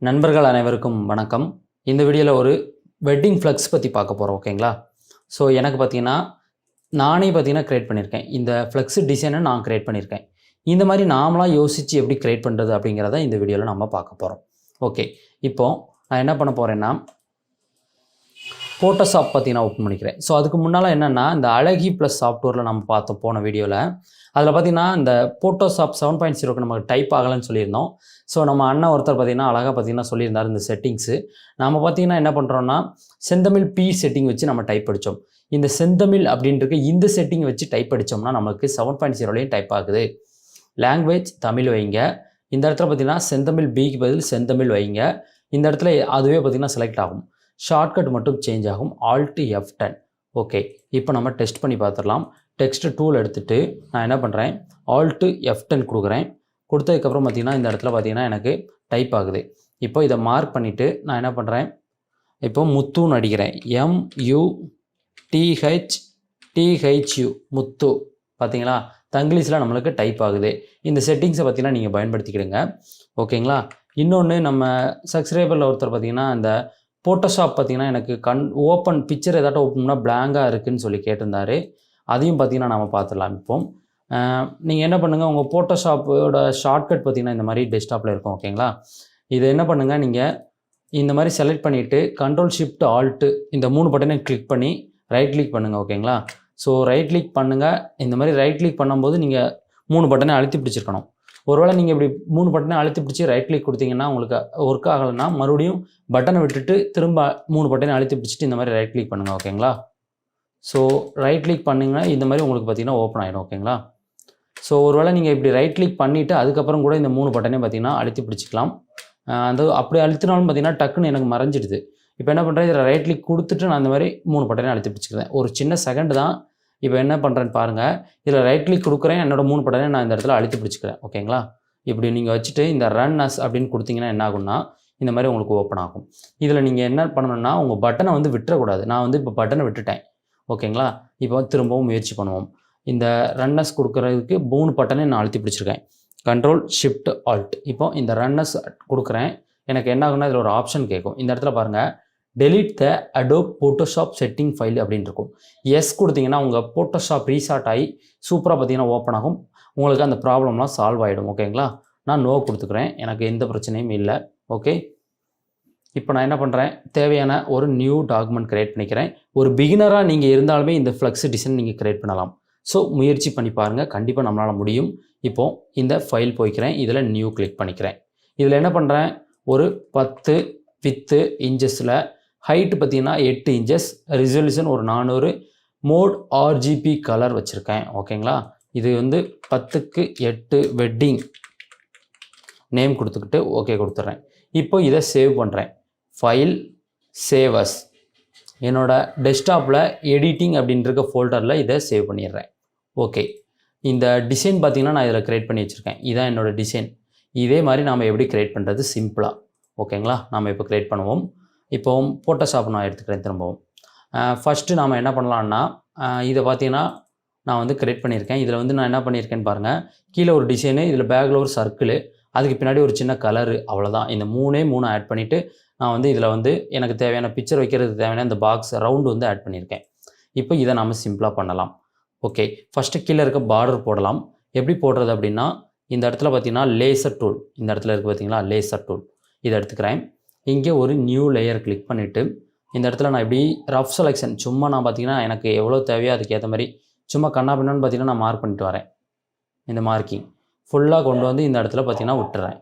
நண்பர்கள் அனைவருக்கும் வணக்கம். இந்த வீடியோவில் ஒரு வெட்டிங் ஃப்ளெக்ஸ் பற்றி பார்க்க போகிறோம். ஓகேங்களா? ஸோ எனக்கு பார்த்தீங்கன்னா நானே கிரியேட் பண்ணியிருக்கேன். இந்த ஃப்ளெக்ஸ் டிசைனை நான் கிரியேட் பண்ணியிருக்கேன். இந்த மாதிரி நாமளாக யோசித்து எப்படி கிரியேட் பண்ணுறது அப்படிங்கிறத இந்த வீடியோவில் நம்ம பார்க்க போகிறோம். ஓகே, இப்போது நான் என்ன பண்ண போகிறேன்னா ஃபோட்டோஷாப் பற்றி நான் ஓப்பன் பண்ணிக்கிறேன். ஸோ அதுக்கு முன்னால் என்னென்னா இந்த அழகி ப்ளஸ் சாஃப்ட்வேரில் நம்ம பார்த்தோம் போன வீடியோவில். அதில் பார்த்திங்கன்னா இந்த ஃபோட்டோஷாப் 7.0க்கு நமக்கு டைப் ஆகலைன்னு சொல்லியிருந்தோம். ஸோ நம்ம அண்ணன் ஒருத்தர் பார்த்திங்கன்னா அழகாக சொல்லியிருந்தார் இந்த செட்டிங்ஸு. நம்ம பார்த்திங்கன்னா என்ன பண்ணுறோன்னா செந்தமிழ் பி செட்டிங் வச்சு நம்ம டைப் அடித்தோம். இந்த செந்தமிழ் அப்படின்ட்டு இந்த செட்டிங் வச்சு டைப் அடித்தோம்னா நமக்கு 7.0லையும் டைப் ஆகுது. லாங்குவேஜ் தமிழ் வைங்க. இந்த இடத்துல பார்த்திங்கன்னா செந்தமிழ் பிக்கு பதில் செந்தமிழ் வைங்க. இந்த இடத்துல அதுவே பார்த்திங்கன்னா செலக்ட் ஆகும். ஷார்ட்கட் மட்டும் சேஞ்ச் ஆகும். Alt F10. ஓகே, இப்போ நம்ம டெஸ்ட் பண்ணி பார்த்துடலாம். டெக்ஸ்ட் டூல் எடுத்துகிட்டு நான் என்ன பண்ணுறேன், Alt F10 கொடுக்குறேன். கொடுத்ததுக்கப்புறம் பார்த்திங்கன்னா இந்த இடத்துல பார்த்திங்கன்னா எனக்கு டைப் ஆகுது. இப்போ இதை மார்க் பண்ணிவிட்டு நான் என்ன பண்ணுறேன், இப்போ முத்துன்னு அடிக்கிறேன். MUTHTHU முத்து. பார்த்தீங்களா, தங்கிலீஷில் நம்மளுக்கு டைப் ஆகுது. இந்த செட்டிங்ஸை பார்த்திங்கன்னா நீங்கள் பயன்படுத்திக்கிடுங்க. ஓகேங்களா? இன்னொன்று நம்ம சப்ஸ்கிரைபரில் ஒருத்தர் பார்த்திங்கன்னா இந்த ஃபோட்டோஷாப் பார்த்திங்கன்னா எனக்கு ஓப்பன் பிக்சர் ஏதாட்டும் ஓப்பன் பண்ணால் பிளாங்காக இருக்குதுன்னு சொல்லி கேட்டிருந்தாரு. அதையும் பார்த்திங்கன்னா நம்ம பார்த்துடலாம். இப்போ நீங்கள் என்ன பண்ணுங்கள், உங்கள் ஃபோட்டோஷாப்போட ஷார்ட்கட் பார்த்திங்கன்னா இந்த மாதிரி டெஸ்க்டாப்பில் இருக்கும். ஓகேங்களா? இதை என்ன பண்ணுங்கள், நீங்கள் இந்த மாதிரி செலக்ட் பண்ணிவிட்டு Ctrl+Shift+Alt இந்த 3 பட்டனையும் கிளிக் பண்ணி ரைட் கிளிக் பண்ணுங்கள். ஓகேங்களா? ஸோ ரைட் கிளிக் பண்ணுங்கள். இந்த மாதிரி ரைட் கிளிக் பண்ணும்போது நீங்கள் 3 பட்டனை அழுத்தி பிடிச்சிருக்கணும். ஒருவேளை நீங்கள் இப்படி 3 பட்டனை அழுத்தி பிடிச்சி ரைட் கிளிக் கொடுத்தீங்கன்னா உங்களுக்கு ஒர்க் ஆகலைன்னா மறுபடியும் பட்டனை விட்டுட்டு திரும்ப 3 பட்டனை அழுத்தி பிடிச்சிட்டு இந்த மாதிரி ரைட் கிளிக் பண்ணுங்கள். ஓகேங்களா? ஸோ ரைட் கிளிக் பண்ணிங்கன்னா இந்த மாதிரி உங்களுக்கு பார்த்திங்கன்னா ஓப்பன் ஆகிடும். ஓகேங்களா? ஸோ ஒருவேளை நீங்கள் இப்படி ரைட் கிளிக் பண்ணிவிட்டு அதுக்கப்புறம் கூட இந்த 3 பட்டனையும் பார்த்திங்கன்னா அழுத்தி பிடிச்சிக்கலாம். அப்படி அழுத்தினாலும் பார்த்திங்கன்னா டக்குன்னு எனக்கு மறைஞ்சிடுது. இப்போ என்ன பண்ணுறேன், இதில் ரைட் கிளிக் கொடுத்துட்டு நான் இந்த மாதிரி 3 பட்டனையும் அழுத்தி பிடிச்சிக்கிறேன். ஒரு சின்ன செகண்ட் தான். இப்போ என்ன பண்ணுறேன்னு பாருங்கள், இதில் ரைட் கிளிக் கொடுக்குறேன், என்னோட 3 பட்டனையும் நான் இந்த இடத்துல அழுத்தி பிடிச்சிக்கிறேன். ஓகேங்களா? இப்படி நீங்கள் வச்சுட்டு இந்த ரன் அஸ் அப்படின்னு கொடுத்தீங்கன்னா என்ன ஆகும்னா இந்த மாதிரி உங்களுக்கு ஓப்பன் ஆகும். இதில் நீங்கள் என்ன பண்ணணும்னா உங்கள் பட்டனை விட்டுறக்கூடாது. நான் இப்போ பட்டனை விட்டுட்டேன். ஓகேங்களா? இப்போ திரும்பவும் முயற்சி பண்ணுவோம். இந்த ரன் அஸ் கொடுக்குறதுக்கு 3 பட்டனை நான் அழுத்தி பிடிச்சிருக்கேன். Ctrl+Shift+Alt. இப்போ இந்த ரன் அஸ் கொடுக்குறேன். எனக்கு என்ன ஆகும்னா இதில் ஒரு ஆப்ஷன் கேட்கும். இந்த இடத்துல பாருங்கள், delete the Adobe Photoshop setting file அப்படின்னு இருக்கும். எஸ் கொடுத்தீங்கன்னா உங்கள் ஃபோட்டோஷாப் ரீஸ்டார்ட் ஆகி சூப்பராக பார்த்தீங்கன்னா ஓப்பன் ஆகும். உங்களுக்கு அந்த ப்ராப்ளம்லாம் சால்வ் ஆகிடும். ஓகேங்களா? நான் நோ கொடுத்துக்கிறேன். எனக்கு எந்த பிரச்சனையும் இல்லை. ஓகே, இப்போ நான் என்ன பண்ணுறேன், தேவையான ஒரு நியூ டாக்குமெண்ட் க்ரியேட் பண்ணிக்கிறேன். ஒரு பிகினராக நீங்கள் இருந்தாலுமே இந்த ஃப்ளெக்ஸ் டிசைன் நீங்கள் க்ரியேட் பண்ணலாம். ஸோ முயற்சி பண்ணி பாருங்கள், கண்டிப்பாக நம்மளால் முடியும். இப்போது இந்த ஃபைல் போய்க்கிறேன். இதில் நியூ கிளிக் பண்ணிக்கிறேன். இதில் என்ன பண்ணுறேன், ஒரு 10 வித்து இன்ச்சஸில் ஹைட்டு பார்த்திங்கன்னா 8 இன்ச்சஸ், ரிசல்யூஷன் ஒரு 400, மோட் RGB கலர் வச்சுருக்கேன். ஓகேங்களா? இது 10:8 வெட்டிங் நேம் கொடுத்துக்கிட்டு ஓகே கொடுத்துட்றேன். இப்போ இதை சேவ் பண்ணுறேன். File, save as. என்னோடய டெஸ்க்டாப்பில் எடிட்டிங் அப்படின்ற ஃபோல்டரில் இதை சேவ் பண்ணிடுறேன். ஓகே, இந்த டிசைன் பார்த்திங்கன்னா நான் இதில் க்ரியேட் பண்ணி வச்சுருக்கேன். இதுதான் என்னோடய டிசைன். இதே மாதிரி நாம் எப்படி க்ரியேட் பண்ணுறது சிம்பிளாக. ஓகேங்களா? நாம் இப்போ க்ரியேட் பண்ணுவோம். இப்போ ஃபோட்டோஷாப் நான் எடுத்துக்கிறேன் திரும்பவும். ஃபஸ்ட்டு நாம் என்ன பண்ணலான்னா இதை பார்த்திங்கன்னா நான் க்ரியேட் பண்ணியிருக்கேன். இதில் நான் என்ன பண்ணியிருக்கேன்னு பாருங்கள், கீழே ஒரு டிசைனு, இதில் பேக்கில் ஒரு சர்க்கிள், அதுக்கு பின்னாடி ஒரு சின்ன கலரு, அவ்வளோதான். இந்த 3 ஆட் பண்ணிவிட்டு நான் இதில் எனக்கு தேவையான பிக்சர் வைக்கிறதுக்கு தேவையான இந்த பாக்ஸ் ரவுண்டு ஆட் பண்ணியிருக்கேன். இப்போ இதை நாம் சிம்பிளாக பண்ணலாம். ஓகே, ஃபஸ்ட்டு கீழே இருக்க பார்டர் போடலாம். எப்படி போடுறது அப்படின்னா இந்த இடத்துல பார்த்திங்கன்னா லேசர் டூல், இந்த இடத்துல இருக்குது பார்த்திங்களா லேசர் டூல், இதை எடுத்துக்கிறேன். இங்கே ஒரு நியூ லேயர் கிளிக் பண்ணிவிட்டு இந்த இடத்துல நான் இப்படி ரஃப் செலெக்ஷன் சும்மா நான் பார்த்திங்கன்னா எனக்கு எவ்வளோ தேவையோ அதுக்கேற்ற மாதிரி சும்மா கண்ணா பின்னான்னு பார்த்திங்கன்னா நான் மார்க் பண்ணிட்டு வரேன். இந்த மார்க்கிங் ஃபுல்லாக கொண்டு இந்த இடத்துல பார்த்திங்கன்னா விட்டுறேன்.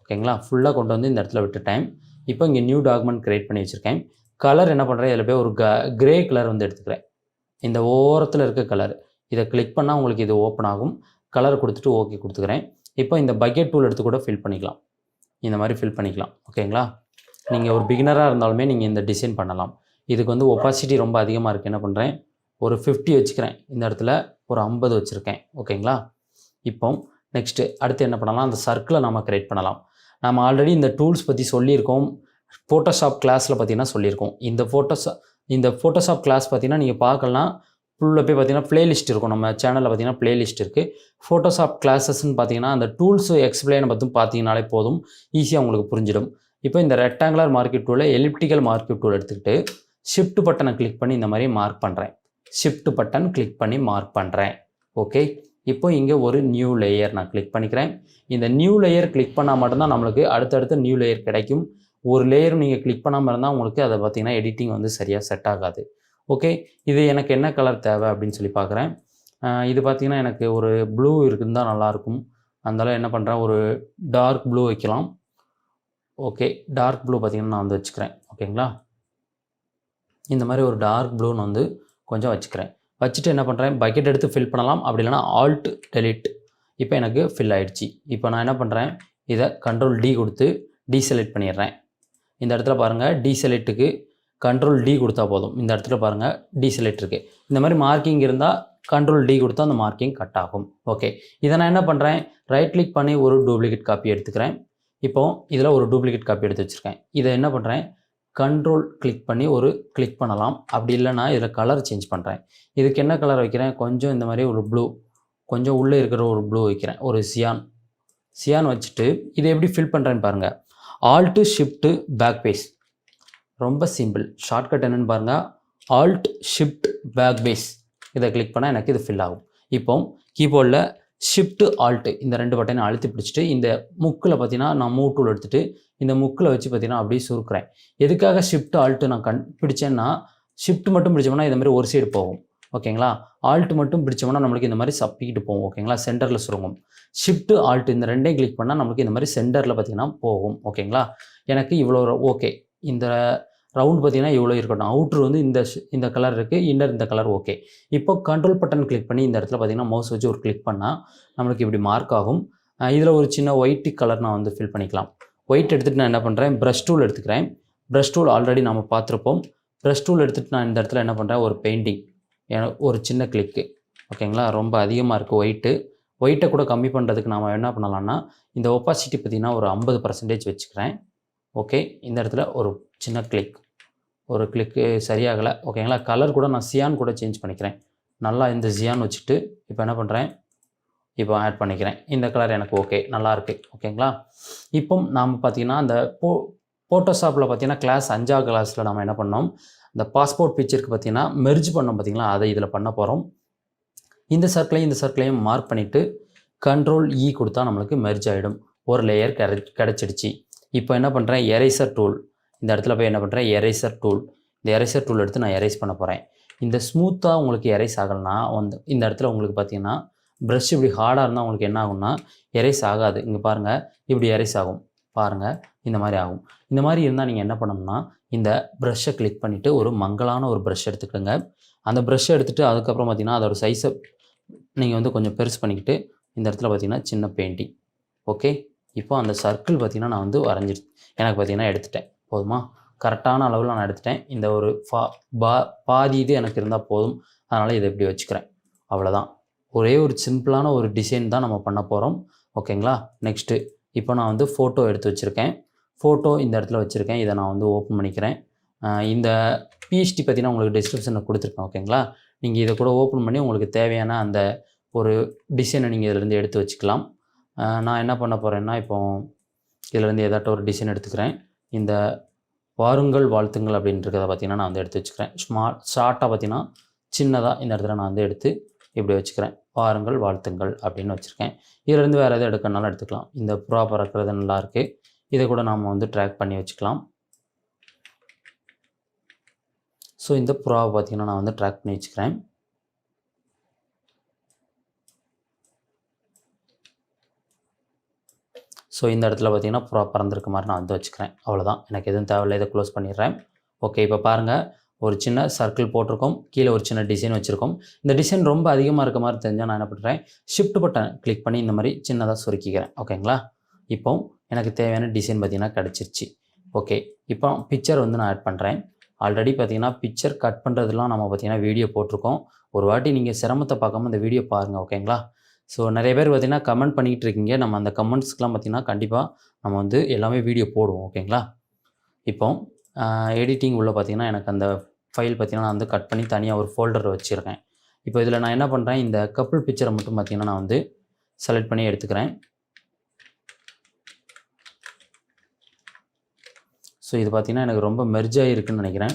ஓகேங்களா? ஃபுல்லாக கொண்டு இந்த இடத்துல விட்டுட்டேன். இப்போ இங்கே நியூ டாக்குமெண்ட் க்ரியேட் பண்ணி வச்சுருக்கேன். கலர் என்ன பண்ணுறேன், இதில் போய் ஒரு கிரே கலர் எடுத்துக்கிறேன். இந்த ஓரத்தில் இருக்க கலர், இதை கிளிக் பண்ணால் உங்களுக்கு இது ஓப்பன் ஆகும். கலர் கொடுத்துட்டு ஓகே கொடுத்துக்கிறேன். இப்போ இந்த பக்கெட் டூல் எடுத்து கூட ஃபில் பண்ணிக்கலாம். இந்த மாதிரி ஃபில் பண்ணிக்கலாம். ஓகேங்களா? நீங்கள் ஒரு பிகினராக இருந்தாலுமே நீங்கள் இந்த டிசைன் பண்ணலாம். இதுக்கு ஒப்பாசிட்டி ரொம்ப அதிகமாக இருக்குது. என்ன பண்ணுறேன், ஒரு 50 வச்சுக்கிறேன். இந்த இடத்துல ஒரு 50 வச்சுருக்கேன். ஓகேங்களா? இப்போ நெக்ஸ்ட்டு அடுத்து என்ன பண்ணலாம், அந்த சர்க்கிளை நம்ம க்ரியேட் பண்ணலாம். நம்ம ஆல்ரெடி இந்த டூல்ஸ் பற்றி சொல்லியிருக்கோம். ஃபோட்டோஷாப் கிளாஸில் பார்த்திங்கன்னா சொல்லியிருக்கோம். இந்த ஃபோட்டோஷாப் கிளாஸ் பார்த்திங்கன்னா நீங்கள் பார்க்கலாம். ஃபுல்லாக போய் பார்த்திங்கன்னா ப்ளேலிஸ்ட் இருக்கும். நம்ம சேனலில் பார்த்திங்கன்னா ப்ளேலிஸ்ட் இருக்குது. ஃபோட்டோஷாப் கிளாஸஸ்ன்னு பார்த்திங்கன்னா அந்த டூல்ஸ் எக்ஸ்பிளைனை பார்த்திங்கனாலே போதும், ஈஸியாக உங்களுக்கு புரிஞ்சிடும். இப்போ இந்த ரெக்டாங்குலர் மார்க்கெட் டூலை எலிப்டிக்கல் மார்க்கெட் டூல் எடுத்துக்கிட்டு ஷிஃப்ட் பட்டனை கிளிக் பண்ணி இந்த மாதிரி மார்க் பண்ணுறேன். ஷிஃப்ட் பட்டன் கிளிக் பண்ணி மார்க் பண்ணுறேன். ஓகே, இப்போ இங்கே ஒரு நியூ லேயர் நான் கிளிக் பண்ணிக்கிறேன். இந்த நியூ லேயர் கிளிக் பண்ணால் மட்டும்தான் நம்மளுக்கு அடுத்தடுத்து நியூ லேயர் கிடைக்கும். ஒரு லேயரும் நீங்கள் கிளிக் பண்ணாமல் இருந்தால் உங்களுக்கு அதை பார்த்தீங்கன்னா எடிட்டிங் வந்து சரியாக செட் ஆகாது. ஓகே, இது எனக்கு என்ன கலர் தேவை அப்படின்னு சொல்லி பார்க்குறேன். இது பார்த்தீங்கன்னா எனக்கு ஒரு ப்ளூ இருக்குன்னு தான் நல்லாயிருக்கும். அதனால் என்ன பண்ணுறேன், ஒரு டார்க் ப்ளூ வைக்கலாம். ஓகே, டார்க் ப்ளூ பார்த்தீங்கன்னா நான் வந்து வச்சுக்கிறேன். ஓகேங்களா, இந்த மாதிரி ஒரு டார்க் ப்ளூ நான் வந்து கொஞ்சம் வச்சுக்கிறேன். வச்சுட்டு என்ன பண்ணுறேன், பக்கெட் எடுத்து ஃபில் பண்ணலாம். அப்படி இல்லைனா ஆல்ட் டெலிட். இப்போ எனக்கு ஃபில் ஆகிடுச்சு. இப்போ நான் என்ன பண்ணுறேன், இதை கண்ட்ரோல் டி கொடுத்து டீசெலக்ட் பண்ணிடுறேன். இந்த இடத்துல பாருங்கள், டீசெலக்ட்டுக்கு கண்ட்ரோல் டி கொடுத்தா போதும். இந்த இடத்துல பாருங்கள் டீசெலக்ட் இருக்குது. இந்த மாதிரி மார்க்கிங் இருந்தால் கண்ட்ரோல் டி கொடுத்தா அந்த மார்க்கிங் கட் ஆகும். ஓகே, இதை நான் என்ன பண்ணுறேன், ரைட் கிளிக் பண்ணி ஒரு டூப்ளிகேட் காப்பி எடுத்துக்கிறேன். இப்போது இதில் ஒரு டூப்ளிகேட் காப்பி எடுத்து வச்சுருக்கேன். இதை என்ன பண்ணுறேன், கண்ட்ரோல் கிளிக் பண்ணி ஒரு கிளிக் பண்ணலாம். அப்படி இல்லைனா இதில் கலர் சேஞ்ச் பண்ணுறேன். இதுக்கு என்ன கலர் வைக்கிறேன், கொஞ்சம் இந்த மாதிரி ஒரு ப்ளூ, கொஞ்சம் உள்ளே இருக்கிற ஒரு ப்ளூ வைக்கிறேன். ஒரு சியான் வச்சுட்டு இதை எப்படி ஃபில் பண்ணுறேன்னு பாருங்கள். ஆல்ட்டு ஷிஃப்ட்டு பேக் பேஸ், ரொம்ப சிம்பிள். ஷார்ட்கட் என்னென்னு பாருங்கள், ஆல்ட் ஷிஃப்ட் பேக் பேஸ். இதை கிளிக் பண்ணால் எனக்கு இது ஃபில் ஆகும். இப்போ கீபோர்டில் ஷிஃப்ட்டு ஆல்ட்டு இந்த 2 பட்டனை அழுத்தி பிடிச்சிட்டு இந்த முக்கில் பார்த்தீங்கன்னா நான் மூவ் டூல் எடுத்துகிட்டு இந்த முக்கில் வச்சு பார்த்தீங்கன்னா அப்படியே சுருக்கிறேன். எதுக்காக ஷிஃப்ட் ஆல்ட்டு நான் பிடிச்சேன்னா, ஷிஃப்ட் மட்டும் பிடிச்சோம்னா இந்த மாதிரி ஒரு சைடு போகும். ஓகேங்களா, ஆல்ட் மட்டும் பிடிச்சோம்னா நம்மளுக்கு இந்த மாதிரி சப்பிக்கிட்டு போகும். ஓகேங்களா, சென்டரில் சுருங்கும். ஷிஃப்ட்டு ஆல்ட் இந்த 2ஐயும் கிளிக் பண்ணால் நம்மளுக்கு இந்த மாதிரி சென்டரில் பார்த்தீங்கன்னா போகும். ஓகேங்களா, எனக்கு இவ்வளோ ஓகே. இந்த ரவுண்ட் பார்த்தீங்கன்னா இவ்வளோ இருக்கட்டும். அவுட்ரு வந்து இந்த கலர் இருக்குது, இன்னர் இந்த கலர். ஓகே, இப்போ கண்ட்ரோல் பட்டன் கிளிக் பண்ணி இந்த இடத்துல பார்த்தீங்கன்னா மவுஸ் வச்சு ஒரு கிளிக் பண்ணால் நம்மளுக்கு இப்படி மார்க் ஆகும். இதில் ஒரு சின்ன ஒயிட் கலர் நான் வந்து ஃபில் பண்ணிக்கலாம். ஒயிட் எடுத்துகிட்டு நான் என்ன பண்ணுறேன், ப்ரஷ் டூல் எடுத்துக்கிறேன். ப்ரஷ் டூல் ஆல்ரெடி நம்ம பார்த்துருப்போம். ப்ரஷ் டூல் எடுத்துகிட்டு நான் இந்த இடத்துல என்ன பண்ணுறேன், ஒரு பெயிண்டிங், ஒரு சின்ன கிளிக்கு. ஓகேங்களா, ரொம்ப அதிகமாக இருக்குது ஒயிட்டை கூட கம்மி பண்ணுறதுக்கு நாம் என்ன பண்ணலாம்னா, இந்த ஒப்பாசிட்டி பார்த்திங்கன்னா ஒரு 50% வச்சுக்கிறேன். ஓகே, இந்த இடத்துல ஒரு சின்ன கிளிக்கு சரியாகலை. ஓகேங்களா, கலர் கூட நான் சியான் கூட சேஞ்ச் பண்ணிக்கிறேன். நல்லா இந்த சியான் வச்சுட்டு இப்போ என்ன பண்ணுறேன், இப்போ ஆட் பண்ணிக்கிறேன். இந்த கலர் எனக்கு ஓகே, நல்லாயிருக்கு. ஓகேங்களா, இப்போ நாம் பார்த்திங்கன்னா அந்த ஃபோட்டோஷாப்பில் பார்த்திங்கன்னா கிளாஸ் 5ஆம் கிளாஸில் நம்ம என்ன பண்ணோம், இந்த பாஸ்போர்ட் பிக்சருக்கு பார்த்திங்கன்னா மெர்ஜ் பண்ணோம் பார்த்திங்களா, அதை இதில் பண்ண போகிறோம். இந்த சர்க்கிளையும் மார்க் பண்ணிவிட்டு கண்ட்ரோல் இ கொடுத்தா நம்மளுக்கு மெர்ஜ் ஆகிடும். ஒரு லேயர் கிடச்சிடுச்சு. இப்போ என்ன பண்ணுறேன், எரேசர் டூல் இந்த இடத்துல போய் என்ன பண்ணுறேன், எரேசர் டூல். இந்த எரேசர் டூல் எடுத்து நான் எரேஸ் பண்ண போகிறேன். இந்த ஸ்மூத்தாக உங்களுக்கு எரேஸ் ஆகலைன்னா இந்த இடத்துல உங்களுக்கு பார்த்திங்கன்னா ப்ரஷ் இப்படி ஹார்டாக இருந்தால் உங்களுக்கு என்ன ஆகும்னா எரேஸ் ஆகாது. இங்கே பாருங்கள், இப்படி எரேஸ் ஆகும் பாருங்கள், இந்த மாதிரி ஆகும். இந்த மாதிரி இருந்தால் நீங்கள் என்ன பண்ணணும்னா, இந்த ப்ரஷ்ஷை கிளிக் பண்ணிவிட்டு ஒரு மங்கலான ஒரு ப்ரஷ் எடுத்துக்கிடுங்க. அந்த ப்ரஷ்ஷை எடுத்துகிட்டு அதுக்கப்புறம் பார்த்திங்கன்னா அதோட சைஸை நீங்கள் வந்து கொஞ்சம் பெருசு பண்ணிக்கிட்டு இந்த இடத்துல பார்த்திங்கன்னா சின்ன பெயிண்டிங். ஓகே, இப்போ அந்த சர்க்கிள் பார்த்திங்கன்னா நான் வந்து எனக்கு பார்த்திங்கன்னா எடுத்துட்டேன். போதுமா, கரெக்டான அளவில் நான் எடுத்துட்டேன். இந்த ஒரு பாதி இது எனக்கு இருந்தால் போதும். அதனால் இதை இப்படி வச்சுக்கிறேன். அவ்வளோதான். ஒரே ஒரு சிம்பிளான ஒரு டிசைன் தான் நம்ம பண்ண போகிறோம். ஓகேங்களா, நெக்ஸ்ட்டு இப்போ நான் வந்து ஃபோட்டோ எடுத்து வச்சுருக்கேன். ஃபோட்டோ இந்த இடத்துல வச்சுருக்கேன். இதை நான் வந்து ஓப்பன் பண்ணிக்கிறேன். இந்த பிஎஸ்டி பார்த்திங்கன்னா உங்களுக்கு டிஸ்கிரிப்ஷனில் கொடுத்துருக்கேன். ஓகேங்களா, நீங்கள் இதை கூட ஓப்பன் பண்ணி உங்களுக்கு தேவையான அந்த ஒரு டிசைனை நீங்கள் இதிலேருந்து எடுத்து வச்சுக்கலாம். நான் என்ன பண்ண போகிறேன்னா, இப்போ இதிலேருந்து ஏதாட்டும் ஒரு டிசைன் எடுத்துக்கிறேன். இந்த வாருங்கள் வாழ்த்துங்கள் அப்படின்றத பார்த்திங்கன்னா நான் வந்து எடுத்து வச்சுக்கிறேன். ஷார்ட்டாக பார்த்திங்கன்னா சின்னதாக இந்த இடத்துல நான் வந்து எடுத்து இப்படி வச்சுக்கிறேன். வாருங்கள் வாழ்த்துங்கள் அப்படின்னு வச்சுருக்கேன். இதிலேருந்து வேறு எதாவது எடுக்கணுனாலும் எடுத்துக்கலாம். இந்த புறா பறக்கிறது நல்லாயிருக்கு. இதை கூட நாம் வந்து ட்ராக் பண்ணி வச்சுக்கலாம். ஸோ இந்த புறாவை பார்த்திங்கன்னா நான் வந்து ட்ராக் பண்ணி வச்சுக்கிறேன். ஸோ இந்த இடத்துல பார்த்திங்கன்னா புறா பறந்துருக்க மாதிரி நான் வந்து வச்சுக்கிறேன். அவ்வளோதான், எனக்கு எதுவும் தேவையில்லை. இதை க்ளோஸ் பண்ணிடுறேன். ஓகே, இப்போ பாருங்கள், ஒரு சின்ன சர்க்கிள் போட்டிருக்கோம், கீழே ஒரு சின்ன டிசைன் வச்சுருக்கோம். இந்த டிசைன் ரொம்ப அதிகமாக இருக்க மாதிரி தெரிஞ்சால் நான் என்ன பண்ணுறேன், ஷிஃப்ட் பட்டன் கிளிக் பண்ணி இந்த மாதிரி சின்னதாக சுருக்கிக்கிறேன். ஓகேங்களா, இப்போ எனக்கு தேவையான டிசைன் பார்த்திங்கன்னா கிடச்சிருச்சு. ஓகே, இப்போ பிக்சர் வந்து நான் ஆட் பண்ணுறேன். ஆல்ரெடி பார்த்திங்கன்னா பிக்சர் கட் பண்ணுறதுலாம் நம்ம பார்த்திங்கன்னா வீடியோ போட்டிருக்கோம். ஒரு வாட்டி நீங்கள் சிரமத்தை பார்க்காம இந்த வீடியோ பாருங்கள். ஓகேங்களா, ஸோ நிறைய பேர் பார்த்திங்கன்னா கமெண்ட் பண்ணிகிட்டு இருக்கீங்க. நம்ம அந்த கமெண்ட்ஸ்க்கெலாம் பார்த்திங்கன்னா கண்டிப்பாக நம்ம வந்து எல்லாமே வீடியோ போடுவோம். ஓகேங்களா, இப்போ எடிட்டிங் உள்ள பார்த்திங்கன்னா எனக்கு அந்த ஃபைல் பார்த்திங்கன்னா நான் வந்து கட் பண்ணி தனியாக ஒரு ஃபோல்டர் வச்சுருக்கேன். இப்போ இதில் நான் என்ன பண்ணுறேன், இந்த கப்புள் பிக்சரை மட்டும் பார்த்திங்கன்னா நான் வந்து செலக்ட் பண்ணி எடுத்துக்கிறேன். இது பார்த்திங்கன்னா எனக்கு ரொம்ப மெர்ஜ் ஆகிருக்குன்னு நினைக்கிறேன்.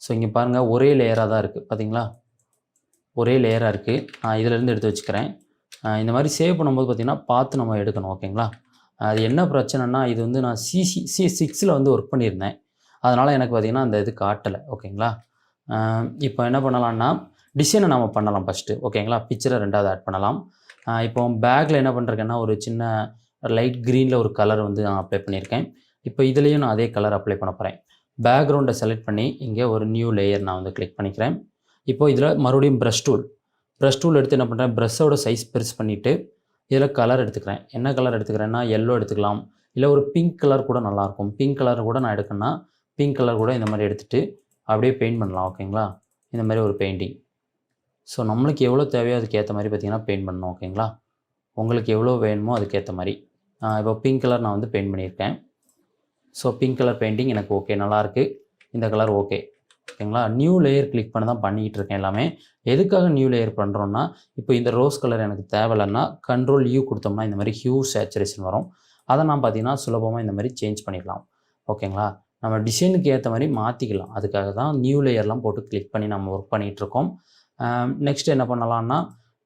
ஸோ இங்கே பாருங்கள் ஒரே லேயராக தான் இருக்குது பார்த்தீங்களா, ஒரே லேயராக இருக்குது. நான் இதிலேருந்து எடுத்து வச்சுக்கிறேன். இந்த மாதிரி சேவ் பண்ணும்போது பார்த்திங்கன்னா பார்த்து நம்ம எடுக்கணும். ஓகேங்களா. அது என்ன பிரச்சனைனா, இது வந்து நான் C6ல் வந்து ஒர்க் பண்ணியிருந்தேன். அதனால் எனக்கு பார்த்திங்கன்னா அந்த இது காட்டலை. ஓகேங்களா. இப்போ என்ன பண்ணலான்னா, டிசைனை நம்ம பண்ணலாம் ஃபஸ்ட்டு. ஓகேங்களா. பிக்சரை 2வது ஆட் பண்ணலாம். இப்போ பேக்கில் என்ன பண்ணுறேன்னா, ஒரு சின்ன லைட் க்ரீனில் ஒரு கலர் வந்து நான் அப்ளை பண்ணியிருக்கேன். இப்போ இதுலேயும் நான் அதே கலர் அப்ளை பண்ண போகிறேன். பேக்ரவுண்டை செலக்ட் பண்ணி இங்கே ஒரு நியூ லேயர் நான் வந்து கிளிக் பண்ணிக்கிறேன். இப்போது இதில் மறுபடியும் ப்ரஷ் டூல் எடுத்து என்ன பண்ணுறேன், ப்ரஷ்ஷோட சைஸ் பெருசு பண்ணிவிட்டு இதில் கலர் எடுத்துக்கிறேன். என்ன கலர் எடுத்துக்கிறேன்னா, எல்லோ எடுத்துக்கலாம், இல்லை ஒரு பிங்க் கலர் கூட நல்லாயிருக்கும். பிங்க் கலர் கூட நான் எடுக்கணும்னா பிங்க் கலர் கூட இந்த மாதிரி எடுத்துகிட்டு அப்படியே பெயிண்ட் பண்ணலாம். ஓகேங்களா. இந்த மாதிரி ஒரு பெயிண்டிங். ஸோ நம்மளுக்கு எவ்வளோ தேவையோ அதுக்கேற்ற மாதிரி பார்த்திங்கன்னா பெயிண்ட் பண்ணணும். ஓகேங்களா. உங்களுக்கு எவ்வளோ வேணுமோ அதுக்கேற்ற மாதிரி. இப்போ பிங்க் கலர் நான் வந்து பெயிண்ட் பண்ணியிருக்கேன். ஸோ பிங்க் கலர் பெயிண்டிங் எனக்கு ஓகே, நல்லாயிருக்கு. இந்த கலர் ஓகே. ஓகேங்களா. நியூ லேயர் கிளிக் பண்ண தான் பண்ணிக்கிட்டு இருக்கேன் எல்லாமே. எதுக்காக நியூ லேயர் பண்ணுறோன்னா, இப்போ இந்த ரோஸ் கலர் எனக்கு தேவையில்லைன்னா Ctrl+U கொடுத்தோம்னா இந்த மாதிரி ஹியூ சேச்சுரேஷன் வரும். அதை நான் பார்த்திங்கன்னா சுலபமாக இந்த மாதிரி சேஞ்ச் பண்ணிக்கலாம். ஓகேங்களா. நம்ம டிசைனுக்கு ஏற்ற மாதிரி மாற்றிக்கலாம். அதுக்காக தான் நியூ லேயர்லாம் போட்டு கிளிக் பண்ணி நம்ம ஒர்க் பண்ணிகிட்ருக்கோம். நெக்ஸ்ட்டு என்ன பண்ணலான்னா,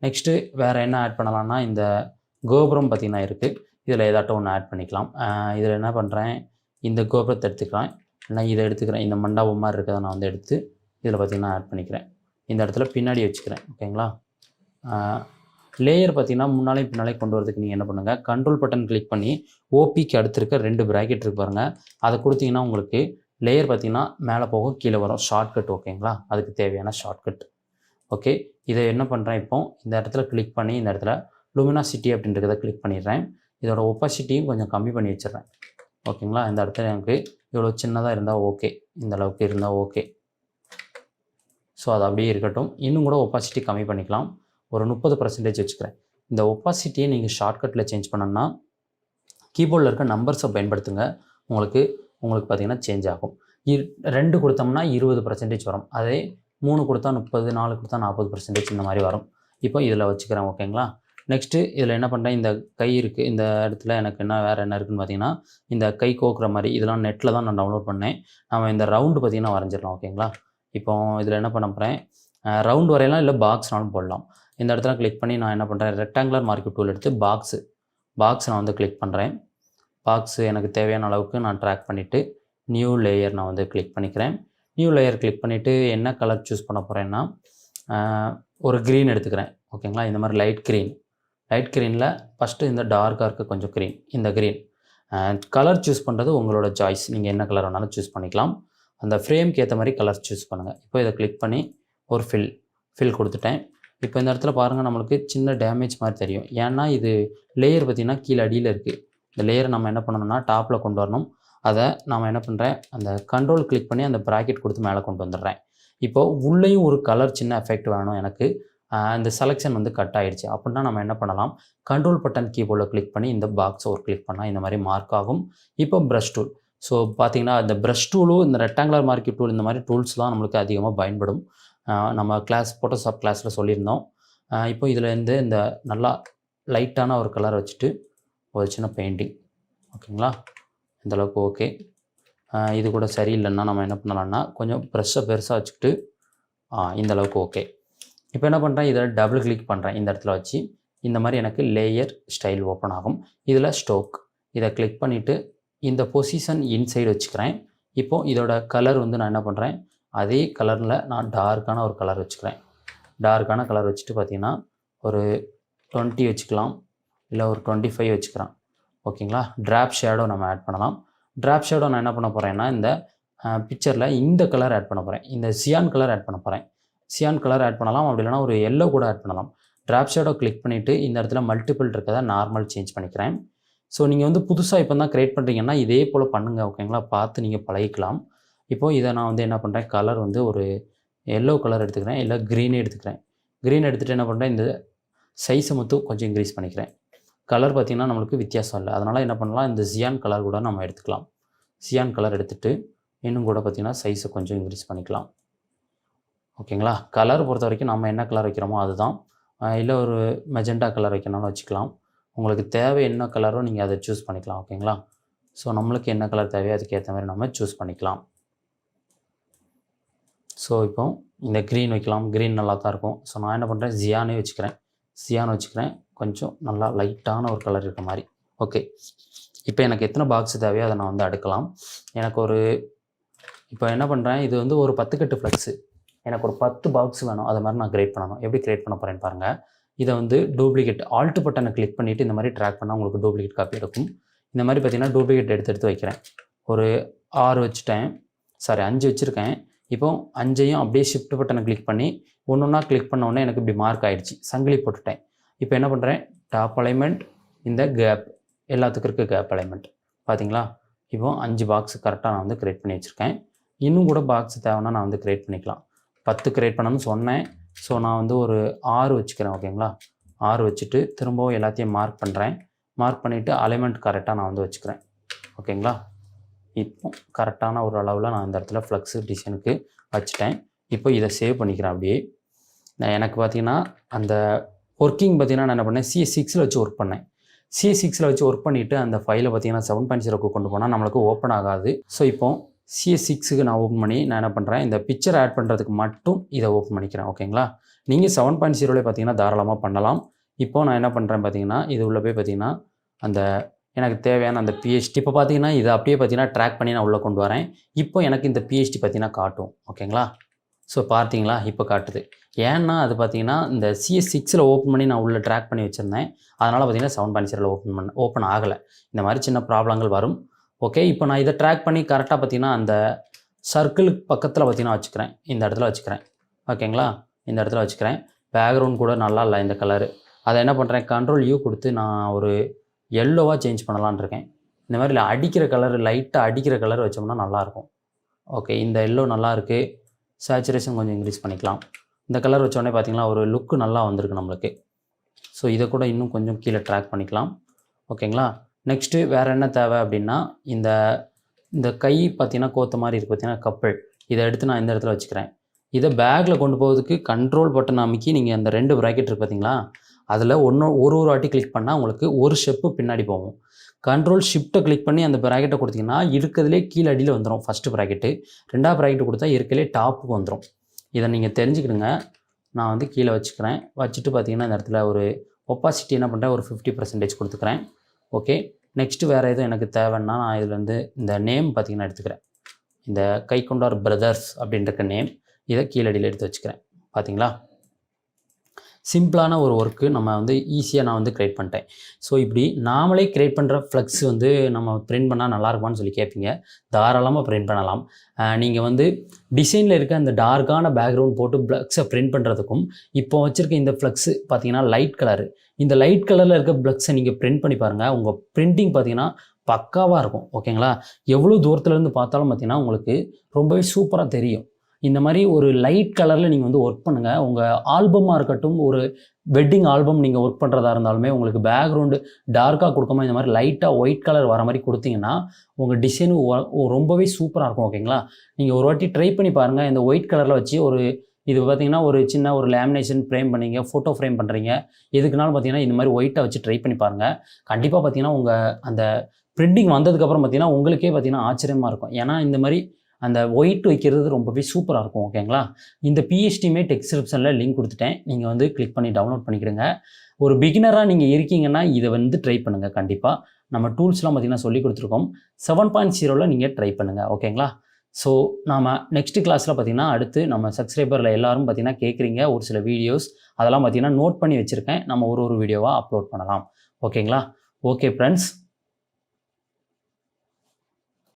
நெக்ஸ்ட்டு வேறு என்ன ஆட் பண்ணலான்னா, இந்த கோபுரம் பார்த்திங்கன்னா இருக்குது. இதில் ஏதாட்டும் ஒன்று ஆட் பண்ணிக்கலாம். இதில் என்ன பண்ணுறேன், இந்த கோபுரத்தை எடுத்துக்கிறேன், இல்லைனா இதை எடுத்துக்கிறேன். இந்த மண்டபம் மாதிரி இருக்கிறத நான் வந்து எடுத்து இதில் பார்த்திங்கன்னா ஆட் பண்ணிக்கிறேன். இந்த இடத்துல பின்னாடி வச்சுக்கிறேன். ஓகேங்களா. லேயர் பார்த்திங்கன்னா முன்னாலே பின்னாலே கொண்டு வரதுக்கு நீங்கள் என்ன பண்ணுங்கள், கண்ட்ரோல் பட்டன் கிளிக் பண்ணி ஓபிக்கு அடுத்து இருக்க 2 ப்ராக்கெட் இருக்கு பாருங்கள், அதை கொடுத்தீங்கன்னா உங்களுக்கு லேயர் பார்த்திங்கன்னா மேலே போகும், கீழே வரும். ஷார்ட்கட். ஓகேங்களா. அதுக்கு தேவையான ஷார்ட்கட். ஓகே. இதை என்ன பண்ணுறேன், இப்போ இந்த இடத்துல கிளிக் பண்ணி இந்த இடத்துல லுமினாசிட்டி அப்படின்றத கிளிக் பண்ணிடுறேன். இதோட ஒப்பாசிட்டியும் கொஞ்சம் கம்மி பண்ணி வச்சிடுறேன். ஓகேங்களா. இந்த இடத்துல எனக்கு இவ்வளோ சின்னதாக இருந்தால் ஓகே, இந்த அளவுக்கு இருந்தால் ஓகே. ஸோ அது அப்படியே இருக்கட்டும். இன்னும் கூட ஒப்பாசிட்டி கம்மி பண்ணிக்கலாம். ஒரு 30% வச்சுக்கிறேன். இந்த ஒப்பாசிட்டியை நீங்கள் ஷார்ட்கட்டில் சேஞ்ச் பண்ணணும்னா கீபோர்டில் இருக்க நம்பர்ஸை பயன்படுத்துங்க. உங்களுக்கு பார்த்திங்கன்னா சேஞ்ச் ஆகும். 2 கொடுத்தோம்னா 20% வரும். அதே 3 கொடுத்தா 30, 4 கொடுத்தா 40% இந்த மாதிரி வரும். இப்போ இதில் வச்சுக்கிறேன். ஓகேங்களா. நெக்ஸ்ட்டு இதில் என்ன பண்ணுறேன், இந்த கை இருக்குது. இந்த இடத்துல எனக்கு வேறு என்ன இருக்குதுன்னு பார்த்தீங்கன்னா, இந்த கை கோக்குற மாதிரி இதெல்லாம் நெட்டில் தான் நான் டவுன்லோட் பண்ணேன். நம்ம இந்த ரவுண்டு பார்த்திங்கன்னா வரைஞ்சிடலாம். ஓகேங்களா. இப்போ இதில் என்ன பண்ண போகிறேன், ரவுண்ட் வரையலாம், இல்லை பாக்ஸ்னாலும் போடலாம். இந்த இடத்துல கிளிக் பண்ணி நான் என்ன பண்ணுறேன், ரெக்டாங்குலர் மார்க்கர் டூல் எடுத்து பாக்ஸ் நான் வந்து கிளிக் பண்ணுறேன். பாக்ஸு எனக்கு தேவையான அளவுக்கு நான் ட்ராக் பண்ணிவிட்டு நியூ லேயர் நான் வந்து கிளிக் பண்ணிக்கிறேன். நியூ லேயர் கிளிக் பண்ணிவிட்டு என்ன கலர் சூஸ் பண்ண போகிறேன்னா, ஒரு க்ரீன் எடுத்துக்கிறேன். ஓகேங்களா. இந்த மாதிரி லைட் க்ரீனில் ஃபஸ்ட்டு இந்த டார்க்காக இருக்க கொஞ்சம் க்ரீன், இந்த க்ரீன். கலர் சூஸ் பண்ணுறது உங்களோட சாய்ஸ். நீங்கள் என்ன கலர் வேணாலும் சூஸ் பண்ணிக்கலாம். அந்த ஃப்ரேம்க்கு ஏற்ற மாதிரி கலர் சூஸ் பண்ணுங்கள். இப்போ இதை கிளிக் பண்ணி ஒரு ஃபில் கொடுத்துட்டேன். இப்போ இந்த இடத்துல பாருங்கள், நம்மளுக்கு சின்ன டேமேஜ் மாதிரி தெரியும். ஏன்னா இது லேயர் பார்த்திங்கன்னா கீழே அடியில் இருக்குது. இந்த லேயரை நம்ம என்ன பண்ணணும்னா டாப்பில் கொண்டு வரணும். அதை நான் என்ன பண்ணுறேன், அந்த கண்ட்ரோல் கிளிக் பண்ணி அந்த ப்ராக்கெட் கொடுத்து மேலே கொண்டு வந்துடுறேன். இப்போது உள்ளேயும் ஒரு கலர் சின்ன எஃபெக்ட் வேணும் எனக்கு. இந்த செலெக்ஷன் வந்து கட் ஆகிடுச்சு அப்படின்னா நம்ம என்ன பண்ணலாம், கண்ட்ரோல் பட்டன் கீபோர்டில் கிளிக் பண்ணி இந்த பாக்ஸை ஒரு கிளிக் பண்ணால் இந்த மாதிரி மார்க் ஆகும். இப்போ ப்ரஷ் டூல். ஸோ பார்த்திங்கன்னா இந்த ப்ரஷ் டூலும் இந்த ரெக்டாங்குலர் மார்க்கர் டூல் இந்த மாதிரி டூல்ஸ்லாம் நம்மளுக்கு அதிகமாக பயன்படும். நம்ம ஃபோட்டோஷாப் கிளாஸில் சொல்லியிருந்தோம். இப்போ இதில் இருந்து இந்த நல்லா லைட்டான ஒரு கலர் வச்சுட்டு ஒரு சின்ன பெயிண்டிங். ஓகேங்களா. இந்தளவுக்கு ஓகே. இது கூட சரியில்லைன்னா நம்ம என்ன பண்ணலாம்னா கொஞ்சம் ப்ரெஷ்ஷை பெருசாக வச்சுக்கிட்டு இந்தளவுக்கு ஓகே. இப்போ என்ன பண்ணுறேன், இதில் டபுள் கிளிக் பண்ணுறேன். இந்த இடத்துல வச்சு இந்த மாதிரி எனக்கு லேயர் ஸ்டைல் ஓப்பன் ஆகும். இதில் ஸ்டோக் இதை கிளிக் பண்ணிவிட்டு இந்த பொசிஷன் இன்சைடு வச்சுக்கிறேன். இப்போது இதோட கலர் வந்து நான் என்ன பண்ணுறேன், அதே கலரில் நான் டார்க்கான ஒரு கலர் வச்சுக்கிறேன். டார்க்கான கலர் வச்சுட்டு பார்த்திங்கன்னா ஒரு 20 வச்சுக்கலாம், இல்லை ஒரு 25 வச்சுக்கிறேன். ஓகேங்களா. ட்ராப் ஷேடோ நம்ம ஆட் பண்ணலாம். ட்ராப் ஷேடோ நான் என்ன பண்ண போகிறேன்னா, இந்த பிக்சரில் இந்த கலர் ஆட் பண்ண போகிறேன். இந்த சியான் கலர் ஆட் பண்ண போகிறேன். சியான் கலர் ஆட் பண்ணலாம், அப்படி இல்லைனா ஒரு எல்லோ கூட ஆட் பண்ணலாம். ட்ராப் ஷேடோ கிளிக் பண்ணிவிட்டு இந்த இடத்துல மல்டிபிள் இருக்கிறத நார்மல் சேஞ்ச் பண்ணிக்கிறேன். ஸோ நீங்கள் வந்து புதுசாக இப்போ தான் க்ரியேட் பண்ணுறீங்கன்னா இதே போல் பண்ணுங்கள். ஓகேங்களா. பார்த்து நீங்கள் பழகிக்கலாம். இப்போது இதை நான் வந்து என்ன பண்ணுறேன், கலர் வந்து ஒரு எல்லோ கலர் எடுத்துக்கிறேன், இல்லை க்ரீனே எடுத்துக்கிறேன். க்ரீன் எடுத்துகிட்டு என்ன பண்ணுறேன், இந்த சைஸை மட்டும் கொஞ்சம் இன்க்ரீஸ் பண்ணிக்கிறேன். கலர் பார்த்திங்கன்னா நம்மளுக்கு வித்தியாசம் இல்லை. அதனால் என்ன பண்ணலாம், இந்த சியான் கலர் கூட நம்ம எடுத்துக்கலாம். சியான் கலர் எடுத்துகிட்டு இன்னும் கூட பார்த்திங்கன்னா சைஸை கொஞ்சம் இன்க்ரீஸ் பண்ணிக்கலாம். ஓகேங்களா. கலர் பொறுத்த வரைக்கும் நம்ம என்ன கலர் வைக்கிறோமோ அதுதான். இல்லை ஒரு மெஜெண்டா கலர் வைக்கணும்னு வச்சுக்கலாம். உங்களுக்கு தேவை என்ன கலரோ நீங்கள் அதை சூஸ் பண்ணிக்கலாம். ஓகேங்களா. ஸோ நம்மளுக்கு என்ன கலர் தேவையோ அதுக்கேற்ற மாதிரி நம்ம சூஸ் பண்ணிக்கலாம். ஸோ இப்போ இந்த க்ரீன் வைக்கலாம், க்ரீன் நல்லா தான் இருக்கும். ஸோ நான் என்ன பண்ணுறேன், ஜியானே வச்சுக்கிறேன். கொஞ்சம் நல்லா லைட்டான ஒரு கலர் இருக்க மாதிரி. ஓகே, இப்போ எனக்கு எத்தனை பாக்ஸ் தேவையோ அதை நான் வந்து அடுக்கலாம். எனக்கு ஒரு இப்போ என்ன பண்ணுறேன், இது வந்து ஒரு 10 கட்டு ஃப்ளெக்ஸு, எனக்கு ஒரு 10 பாக்ஸ் வேணும். அது மாதிரி நான் கிரியேட் பண்ணணும். எப்படி கிரியேட் பண்ண போகிறேன்னு பாருங்கள். இதை வந்து டூப்ளிகேட் ஆல்ட் பட்டனை கிளிக் பண்ணிவிட்டு இந்த மாதிரி ட்ராக் பண்ணால் உங்களுக்கு டூப்ளிகேட் காப்பி எடுக்கும். இந்த மாதிரி பார்த்தீங்கன்னா டூப்ளிகேட் எடுத்து வைக்கிறேன். ஒரு 6 வச்சுட்டேன், 5 வச்சுருக்கேன். இப்போ 5ஐயும் அப்படியே ஷிஃப்ட் பட்டனை கிளிக் பண்ணி ஒன்றா கிளிக் பண்ண உடனே எனக்கு இப்படி மார்க் ஆகிடுச்சு, சங்கிலி போட்டுட்டேன். இப்போ என்ன பண்ணுறேன், டாப் அலைன்மெண்ட், இந்த கேப், எல்லாத்துக்கும் இருக்க கேப் அலைன்மெண்ட் பார்த்தீங்களா. இப்போ 5 பாக்ஸ் கரெக்டாக நான் வந்து கிரியேட் பண்ணி வச்சுருக்கேன். இன்னும் கூட பாக்ஸ் தேவைன்னா நான் வந்து கிரியேட் பண்ணிக்கலாம். 10 கிரியேட் பண்ணணும்னு சொன்னேன். ஸோ நான் வந்து ஒரு 6 வச்சுக்கிறேன். ஓகேங்களா, 6 வச்சுட்டு திரும்பவும் எல்லாத்தையும் மார்க் பண்ணுறேன். மார்க் பண்ணிவிட்டு அலைன்மெண்ட் கரெக்டாக நான் வந்து வச்சுக்கிறேன். ஓகேங்களா, இப்போ கரெக்டான ஒரு அளவில் நான் இந்த இடத்துல ஃப்ளெக்ஸு டிசைனுக்கு வச்சுட்டேன். இப்போ இதை சேவ் பண்ணிக்கிறேன். அப்படியே எனக்கு பார்த்தீங்கன்னா அந்த ஒர்க்கிங் பார்த்தீங்கன்னா நான் என்ன பண்ணேன், CS6 வச்சு ஒர்க் பண்ணேன். CS6 வச்சு ஒர்க் பண்ணிவிட்டு அந்த ஃபைலை பார்த்தீங்கன்னா 7.0க்கு கொண்டு போனால் நம்மளுக்கு ஓப்பன் ஆகாது. ஸோ இப்போ CS6க்கு நான் ஓப்பன் பண்ணி நான் என்ன பண்ணுறேன், இந்த பிக்சர் ஆட் பண்ணுறதுக்கு மட்டும் இதை ஓப்பன் பண்ணிக்கிறேன். ஓகேங்களா, நீங்கள் 7.0 பார்த்தீங்கன்னா தாராளமாக பண்ணலாம். இப்போது நான் என்ன பண்ணுறேன் பார்த்தீங்கன்னா, இது உள்ளே போய் பார்த்தீங்கன்னா அந்த எனக்கு தேவையான அந்த PHT இப்போ பார்த்தீங்கன்னா இதை அப்படியே பார்த்தீங்கன்னா ட்ராக் பண்ணி நான் உள்ளே கொண்டு வரேன். இப்போ எனக்கு இந்த PHT பார்த்தீங்கன்னா காட்டும். ஓகேங்களா, ஸோ பார்த்தீங்களா இப்போ காட்டுது. ஏன்னா அது பார்த்தீங்கன்னா இந்த CS6 ஓப்பன் பண்ணி நான் உள்ளே ட்ராக் பண்ணி வச்சுருந்தேன். அதனால் பார்த்தீங்கன்னா 7.0 ஓப்பன் ஆகலை. இந்த மாதிரி சின்ன ப்ராப்ளங்கள் வரும். ஓகே, இப்போ நான் இதை ட்ராக் பண்ணி கரெக்டாக பார்த்தீங்கன்னா அந்த சர்க்கிளுக்கு பக்கத்தில் பார்த்தீங்கன்னா வச்சுக்கிறேன். இந்த இடத்துல வச்சுக்கிறேன். ஓகேங்களா, இந்த இடத்துல வச்சுக்கிறேன். பேக்ரவுண்ட் கூட நல்லா இல்லை இந்த கலரு. அதை என்ன பண்ணுறேன், Ctrl+U கொடுத்து நான் ஒரு எல்லோவாக சேஞ்ச் பண்ணலான்னு இருக்கேன். இந்த மாதிரி அடிக்கிற கலர், லைட்டாக அடிக்கிற கலர் வச்சோம்னா நல்லாயிருக்கும். ஓகே, இந்த எல்லோ நல்லா இருக்குது. சேச்சுரேஷன் கொஞ்சம் இன்க்ரீஸ் பண்ணிக்கலாம். இந்த கலர் வச்சோடனே பார்த்தீங்கன்னா ஒரு லுக்கு நல்லா வந்திருக்கு நம்மளுக்கு. ஸோ இதை கூட இன்னும் கொஞ்சம் கீழே ட்ராக் பண்ணிக்கலாம். ஓகேங்களா, நெக்ஸ்ட்டு வேறு என்ன தேவை அப்படின்னா, இந்த கை பார்த்தீங்கன்னா கோத்த மாதிரி இருக்குது பார்த்தீங்கன்னா கப்பல், இதை எடுத்து நான் இந்த இடத்துல வச்சுக்கிறேன். இதை பேக்கில் கொண்டு போகிறதுக்கு கண்ட்ரோல் பட்டன் அமைக்கி நீங்கள் அந்த 2 ப்ராக்கெட் இருக்குது பார்த்தீங்களா, அதில் ஒரு வாட்டி கிளிக் பண்ணால் உங்களுக்கு ஒரு ஸ்டெப்பு பின்னாடி போகும். Ctrl+Shift கிளிக் பண்ணி அந்த ப்ராக்கெட்டை கொடுத்தீங்கன்னா இருக்கிறதுலே கீழே அடியில் வந்துடும். ஃபஸ்ட்டு ப்ராக்கெட்டு, 2ஆவது ப்ராக்கெட்டு கொடுத்தா இருக்கிறதுலே டாப்புக்கு வந்துடும். இதை நீங்கள் தெரிஞ்சுக்கிடுங்க. நான் வந்து கீழே வச்சுக்கிறேன். வச்சுட்டு பார்த்தீங்கன்னா இந்த இடத்துல ஒரு ஒப்பாசிட்டி என்ன பண்ணுறேன், ஒரு 50% கொடுத்துக்கிறேன். ஓகே, நெக்ஸ்ட்டு வேறு எதுவும் எனக்கு தேவைன்னா நான் இதில் வந்து இந்த நேம் பார்த்தீங்கன்னா எடுத்துக்கிறேன். இந்த கைக்கொண்டார் பிரதர்ஸ் அப்படின்ற நேம், இதை கீழடியில் எடுத்து வச்சுக்கிறேன். பார்த்தீங்களா, சிம்பிளான ஒரு ஒர்க்கு நம்ம வந்து ஈஸியாக நான் வந்து க்ரியேட் பண்ணிட்டேன். ஸோ இப்படி நாமளே க்ரியேட் பண்ணுற ஃப்ளெக்ஸ் வந்து நம்ம பிரிண்ட் பண்ணால் நல்லாயிருக்குமான்னு சொல்லி கேட்பீங்க. தாராளமாக பிரிண்ட் பண்ணலாம். நீங்கள் வந்து டிசைனில் இருக்க அந்த டார்க்கான பேக்ரவுண்ட் போட்டு ஃப்ளெக்ஸை பிரிண்ட் பண்ணுறதுக்கும் இப்போ வச்சுருக்க இந்த ஃப்ளெக்ஸு பார்த்தீங்கன்னா லைட் கலரு, இந்த லைட் கலரில் இருக்க ஃப்ளெக்ஸை நீங்கள் பிரிண்ட் பண்ணி பாருங்கள். உங்கள் பிரிண்டிங் பார்த்தீங்கன்னா பக்காவாக இருக்கும். ஓகேங்களா, எவ்வளோ தூரத்துலேருந்து பார்த்தாலும் பார்த்தீங்கன்னா உங்களுக்கு ரொம்பவே சூப்பராக தெரியும். இந்த மாதிரி ஒரு லைட் கலரில் நீங்கள் வந்து ஒர்க் பண்ணுங்கள். உங்கள் ஆல்பமாக இருக்கட்டும், ஒரு வெட்டிங் ஆல்பம் நீங்கள் ஒர்க் பண்ணுறதா இருந்தாலுமே உங்களுக்கு பேக்ரவுண்டு டார்க்காக கொடுக்காம இந்த மாதிரி லைட்டாக ஒயிட் கலர் வர மாதிரி கொடுத்தீங்கன்னா உங்கள் டிசைனு ரொம்பவே சூப்பராக இருக்கும். ஓகேங்களா, நீங்கள் ஒரு வாட்டி ட்ரை பண்ணி பாருங்கள். இந்த ஒயிட் கலரில் வச்சு இது பார்த்தீங்கன்னா ஒரு சின்ன ஒரு லேமினேஷன் ஃப்ரேம் பண்ணீங்க, ஃபோட்டோ ஃப்ரேம் பண்ணுறீங்க, எதுக்குனாலும் பார்த்தீங்கன்னா இந்த மாதிரி ஒயிட்டாக வச்சு ட்ரை பண்ணி பாருங்கள். கண்டிப்பாக பார்த்தீங்கன்னா உங்கள் அந்த பிரிண்டிங் வந்ததுக்கப்புறம் பார்த்தீங்கன்னா உங்களுக்கே பார்த்தீங்கன்னா ஆச்சரியமாக இருக்கும். ஏன்னா இந்த மாதிரி அந்த ஒயிட் வைக்கிறது ரொம்பவே சூப்பராக இருக்கும். ஓகேங்களா, இந்த PHTமே டிஸ்கிரிப்ஷனில் லிங்க் கொடுத்துட்டேன். நீங்கள் வந்து கிளிக் பண்ணி டவுன்லோட் பண்ணிக்கிடுங்க. ஒரு பிகினராக நீங்கள் இருக்கீங்கன்னா இதை வந்து ட்ரை பண்ணுங்கள். கண்டிப்பாக நம்ம டூல்ஸ்லாம் பார்த்தீங்கன்னா சொல்லி கொடுத்துருக்கோம். 7.0 நீங்கள் ட்ரை பண்ணுங்கள். ஓகேங்களா, ஸோ நாம் நெக்ஸ்ட் கிளாஸில் பார்த்தீங்கன்னா அடுத்து நம்ம சப்ஸ்கிரைபரில் எல்லாரும் பார்த்தீங்கன்னா கேட்குறீங்க ஒரு சில வீடியோஸ், அதெல்லாம் பார்த்தீங்கன்னா நோட் பண்ணி வச்சுருக்கேன். நம்ம ஒரு வீடியோவாக அப்லோட் பண்ணலாம். ஓகேங்களா, ஓகே ஃப்ரெண்ட்ஸ்.